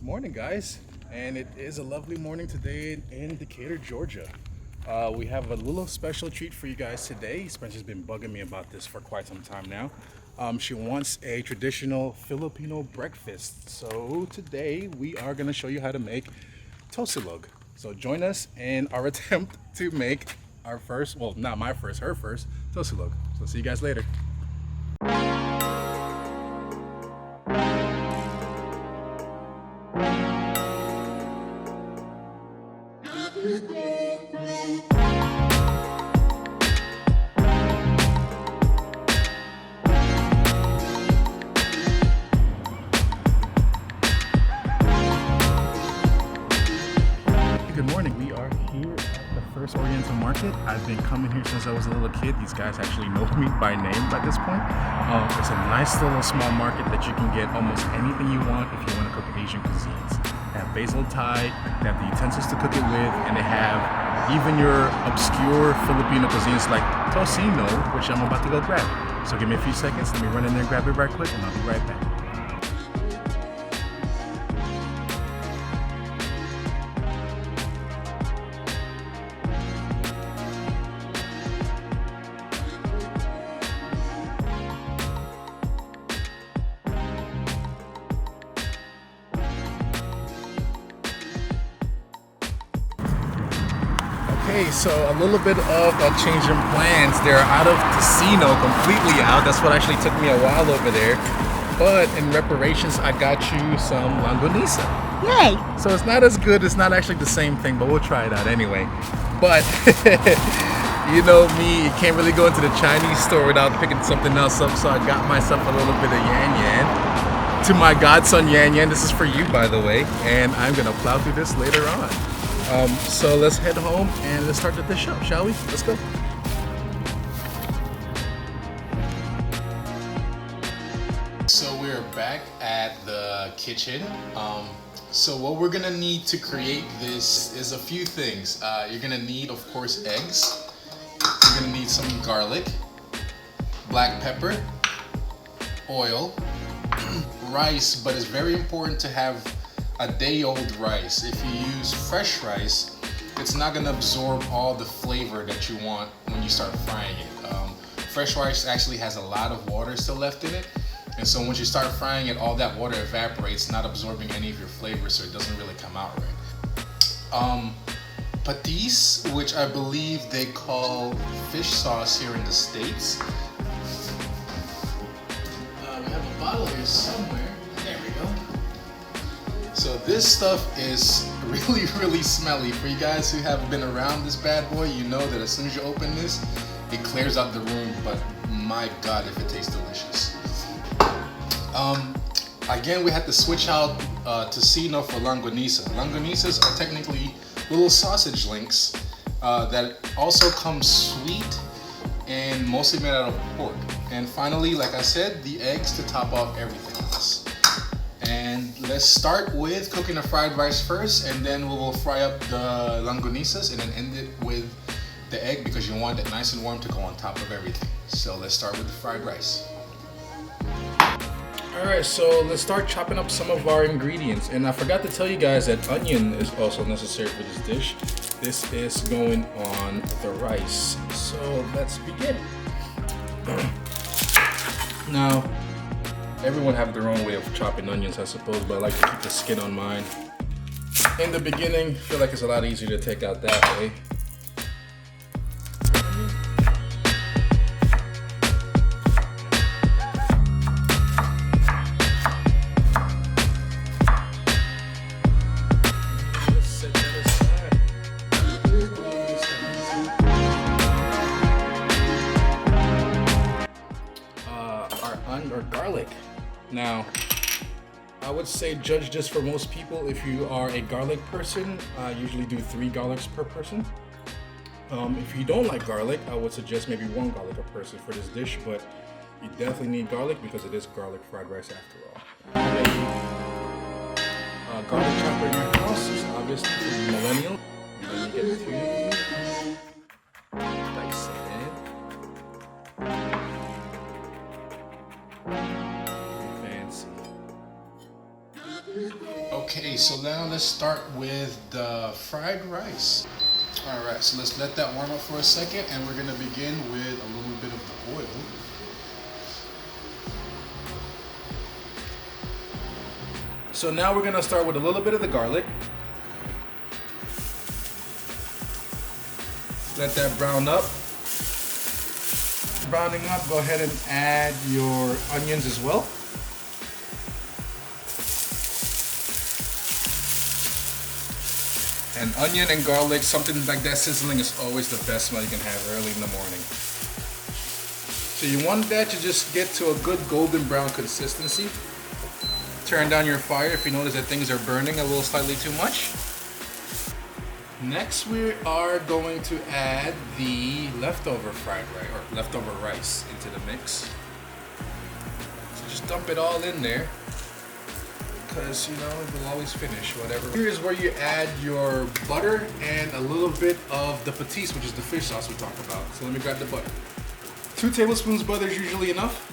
Morning, guys, and it is a lovely morning today in Decatur, Georgia. We have a little special treat for you guys today. Spencer's been bugging me about this for quite some time now. She wants a traditional Filipino breakfast, so today we are going to show you how to make tosilog. So join us in our attempt to make our first, well, not my first, her first tosilog. So see you guys later. Good morning. We are here at the First Oriental Market. I've been coming here since I was a little kid. These guys actually know me by name by this point. It's a nice little small market that you can get almost anything you want if you want to cook Asian cuisines. They have basil Thai, they have the utensils to cook it with, and they have even your obscure Filipino cuisines like tocino, which I'm about to go grab. So give me a few seconds. Let me run in there and grab it right quick, and I'll be right back. Okay, so a little bit of a change in plans. They're out of casino, completely out. That's what actually took me a while over there. But in reparations, I got you some longanisa. Yay! So it's not as good. It's not actually the same thing, but we'll try it out anyway. But you know me, you can't really go into the Chinese store without picking something else up. So I got myself a little bit of yan yan. To my godson Yan Yan, this is for you, by the way. And I'm gonna plow through this later on. So let's head home and let's start the dish up, shall we? Let's go. So we're back at the kitchen. So what we're gonna need to create this is a few things. You're gonna need, of course, eggs. You're gonna need some garlic, black pepper, oil, rice, but it's very important to have a day-old rice. If you use fresh rice, it's not gonna absorb all the flavor that you want when you start frying it. Fresh rice actually has a lot of water still left in it, and so once you start frying it, all that water evaporates, not absorbing any of your flavor, so it doesn't really come out right. Patis, which I believe they call fish sauce here in the States. We have a bottle here somewhere. There we go. So this stuff is really, really smelly. For you guys who have been around this bad boy, you know that as soon as you open this, it clears out the room, but my God, if it tastes delicious. Again, we had to switch out tocino for longanisa. Longanisas are technically little sausage links that also come sweet and mostly made out of pork. And finally, like I said, the eggs to top off everything else. And let's start with cooking the fried rice first, and then we will fry up the longanisas and then end it with the egg because you want it nice and warm to go on top of everything. So let's start with the fried rice. Alright, so let's start chopping up some of our ingredients. And I forgot to tell you guys that onion is also necessary for this dish. This is going on the rice. So let's begin. Now, everyone have their own way of chopping onions, I suppose, but I like to keep the skin on mine. In the beginning, I feel like it's a lot easier to take out that way. Our garlic. Now, I would say judge this for most people. If you are a garlic person, I usually do 3 garlics per person. If you don't like garlic, I would suggest maybe 1 garlic a person for this dish, but you definitely need garlic because it is garlic fried rice after all. Garlic chopper in your house is obviously for the millennial. And then you get to dice it. Fancy. Okay, so now let's start with the fried rice. All right, so let's let that warm up for a second, and we're gonna begin with a little bit of the oil. So now we're gonna start with a little bit of the garlic. Let that brown up. Browning up, go ahead and add your onions as well. And onion and garlic, something like that sizzling is always the best smell you can have early in the morning. So you want that to just get to a good golden brown consistency. Turn down your fire if you notice that things are burning a little slightly too much. Next we are going to add the leftover fried rice or leftover rice into the mix. So just dump it all in there, because you know it will always finish whatever. Here's where you add your butter and a little bit of the patis, which is the fish sauce we talked about. So let me grab the butter. 2 tablespoons butter is usually enough.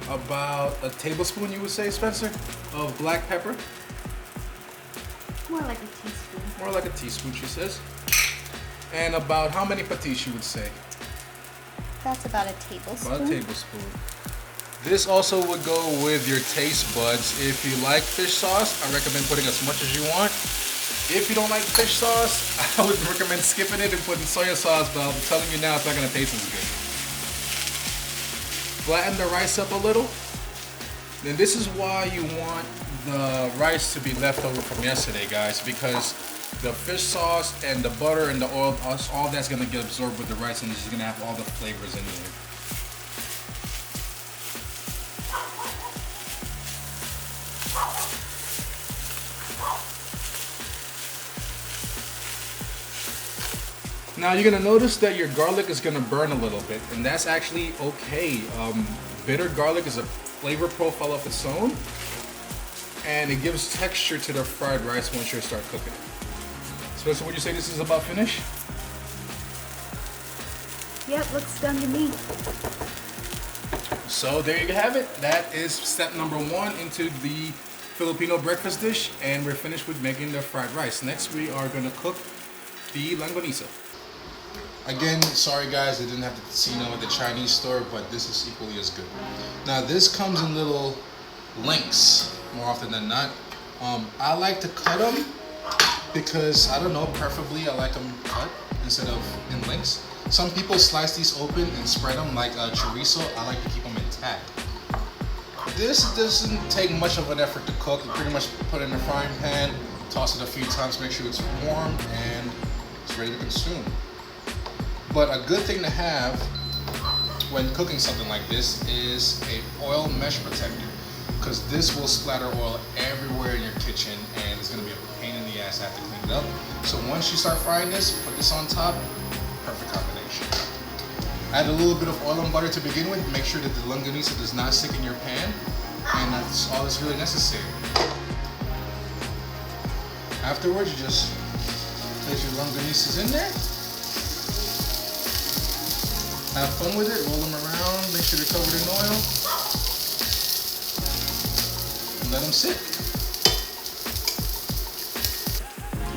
About a tablespoon, you would say, Spencer, of black pepper. More like a teaspoon. More like a teaspoon, she says. And about how many patis you would say? That's about a tablespoon. About a tablespoon. This also would go with your taste buds. If you like fish sauce, I recommend putting as much as you want. If you don't like fish sauce, I would recommend skipping it and putting soy sauce, but I'm telling you now, it's not gonna taste as good. Flatten the rice up a little. Then this is why you want the rice to be left over from yesterday, guys, because the fish sauce and the butter and the oil, all that's gonna get absorbed with the rice, and it's just gonna have all the flavors in there. Now you're gonna notice that your garlic is gonna burn a little bit, and that's actually okay. Bitter garlic is a flavor profile of its own, and it gives texture to the fried rice once you start cooking it. Spencer, would you say this is about finished? Yep, looks done to me. So there you have it. That is step number 1 into the Filipino breakfast dish, and we're finished with making the fried rice. Next, we are gonna cook the longanisa. Again, sorry guys, I didn't have the tocino at the Chinese store, but this is equally as good. Now this comes in little lengths more often than not. I like to cut them because, I don't know, preferably I like them cut instead of in lengths. Some people slice these open and spread them like a chorizo. I like to keep them intact. This doesn't take much of an effort to cook. You pretty much put it in a frying pan, toss it a few times, make sure it's warm, and it's ready to consume. But a good thing to have when cooking something like this is a oil mesh protector, because this will splatter oil everywhere in your kitchen, and it's going to be a pain in the ass to have to clean it up. So once you start frying this, put this on top. Perfect combination. Add a little bit of oil and butter to begin with. Make sure that the longanisa does not stick in your pan, and that's all that's really necessary. Afterwards, you just place your longanisas in there. Have fun with it, roll them around, make sure they're covered in oil, and let them sit.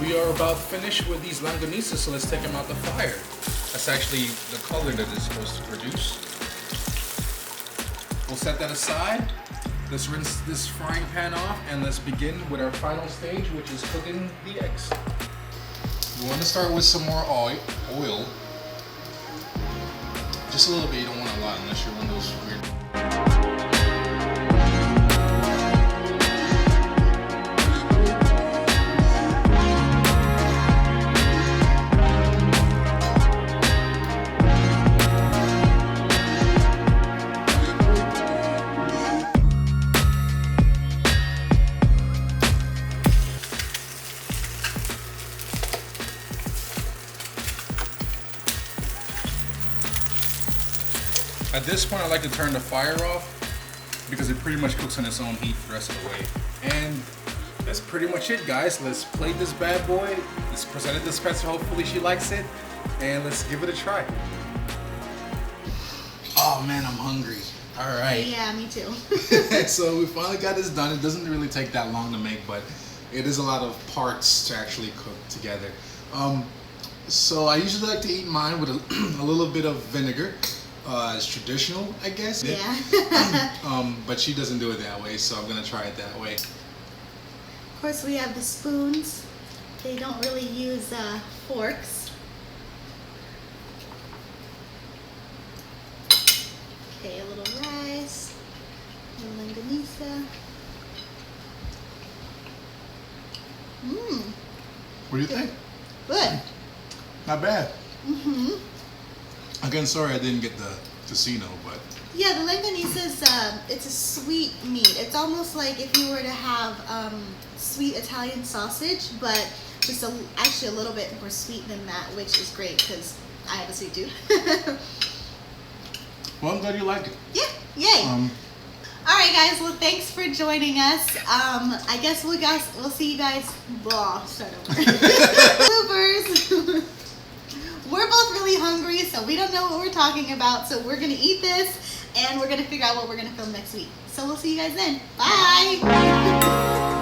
We are about finished with these longanisas, so let's take them out the fire. That's actually the color that it's supposed to produce. We'll set that aside. Let's rinse this frying pan off, and let's begin with our final stage, which is cooking the eggs. You want to start with some more oil. Just a little bit, you don't want a lot unless you're one of those weird. At this point, I like to turn the fire off because it pretty much cooks on its own heat the rest of the way. And that's pretty much it, guys. Let's plate this bad boy. Let's present it to Spencer. Hopefully she likes it. And let's give it a try. Oh man, I'm hungry. All right. Yeah, me too. So we finally got this done. It doesn't really take that long to make, but it is a lot of parts to actually cook together. So I usually like to eat mine with a little bit of vinegar. It's traditional, I guess. Yeah. But she doesn't do it that way, so I'm gonna try it that way. Of course, we have the spoons. They don't really use forks. Okay, a little rice, a little longanisa. Mmm, What do you think? good. Not bad. Mm-hmm. Again, sorry I didn't get the tocino, but Yeah, the longanisa is it's a sweet meat. It's almost like if you were to have sweet Italian sausage, but just actually a little bit more sweet than that, which is great because I have a sweet tooth. well, I'm glad you like it. Yeah, yay. All right, guys. Well, thanks for joining us. I guess we'll see you guys. Blah. Start over. Bloopers. We're both really hungry, so we don't know what we're talking about. So we're gonna eat this, and we're gonna figure out what we're gonna film next week. So we'll see you guys then. Bye.